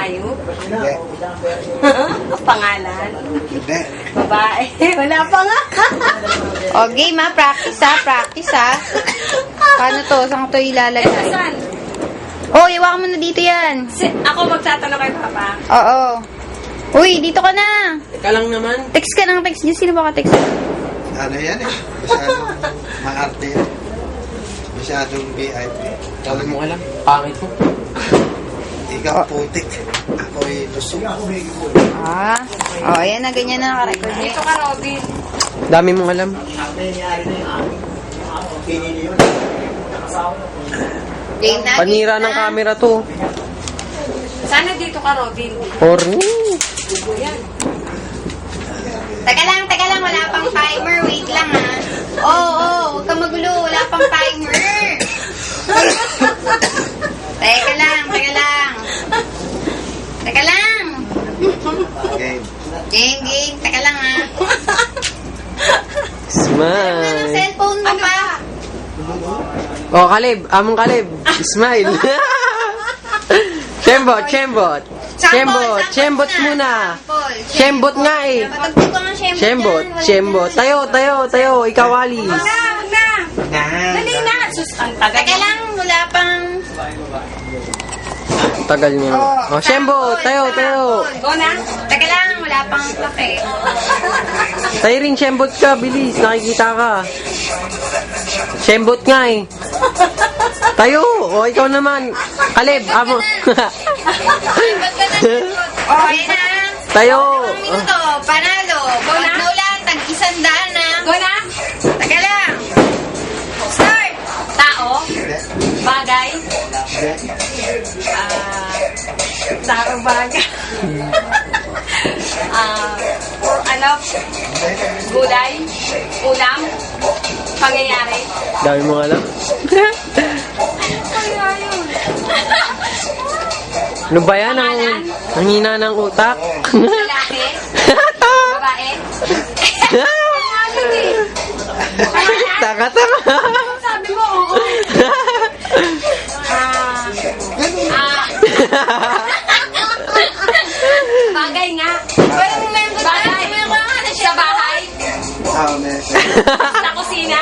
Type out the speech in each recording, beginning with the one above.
hayop? Hindi. Pangalan? Hindi. Babae? Wala pa nga. O, game ha. Practice ha. Practice ha. Paano to? Saan ko to ilalagay? Saan? Oh, iwakan mo na dito yan. Ako magtatanong kay Papa. Oo. Uy, dito ka na. Teka lang naman. Text ka ng text. Sino ba ka text? Ano yan eh? Masyadong maarte yan. Masyadong VIP. Sabi mo alam, pangit mo. Ikaw putik. Ako'y lusog. Ah. Oh, ayan na. Ganyan na nakarecord niya. Dito ka, Robin. Dami mong alam. Game na. Panira ng camera to. Sana dito ka, Robin. Corny. Yan. Teka lang. Wala pang timer. Wait lang ha. Oo. Huwag kang magulo. Wala pang timer. Teka lang. Game. Game. Teka lang ha. Ano ng Smile. cellphone mo pa? Oh, Kalib. Among Kalib. Smile. Chembot muna. Shembot nga eh. Patagpag ko ng shembot. Shembot. Tayo. Ikaw, Alice. Wag na. Dali na. Sus, ang tagal. Teka lang. Wala pang... Tagal niya. Oh, Shembot. Tayo. Go na. Teka lang. Wala pang clock eh. Tayo rin, Shembot ka. Bilis. Nakikita ka. Shembot nga eh. Tayo. O, ikaw naman. Kalib. Amo. Shembot ka na. Oh, ayan na. Tayo. 1 minuto. Panalo. Bawat na ulan. Tag-100 na. Go na. Teka lang. Start. Tao. Bagay. Tao bagay. Gulay. Ulam. Pangyayari. Dami mong alam. Ano ba yan? Ang hina ng utak. Lalaki. Babae. Pangalan eh. Taka. Sabi mo, oo. Bagay nga. Parang member Bagay. Sa bahay. Sa kusina.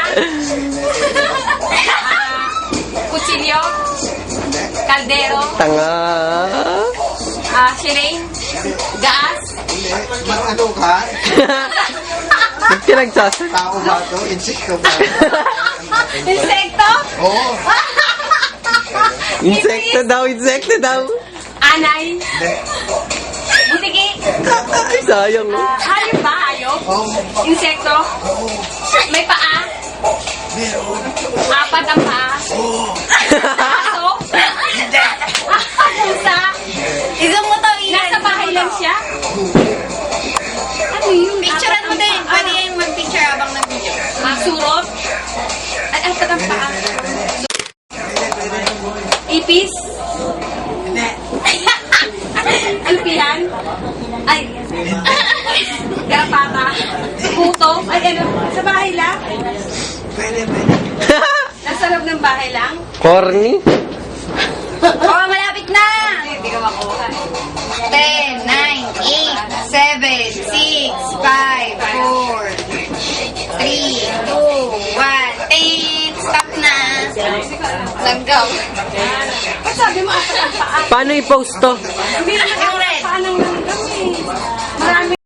Kutsilyo. Kaldero. Tanga. Shireen. Gas. Ano ka? Ba't ka nagsasabi? Tao ba ito? Insekto ba? Insekto. Oo. Insekto daw. Anay. Hindi. Butiki. Ay, sayang mo. Hayop ba? Hayop? Oo. Insekto. May paa. Meron. 4 ang paa. Oo. Aso. Pusa. Isang mo to. Nasa bahay lang siya. Ano yun? Picturean mo din. Pwede yan mag-picture habang nag-video. Surot. Ay, 4 ang paa. Ipis. Alpihan. Ay. Garapata. Puto. Ay, ano? Sa bahay lang? Pwede. Nasa loob ng bahay lang? Corny. Oh, malapit na. Hindi ka makuha. 10, 9, 8, 7, 6, 5, 4, 3, 2, 1, 10. Stop na. Nag-go. Ba't sabi mo 4 ang paa? Paano i-post to? Hindi naman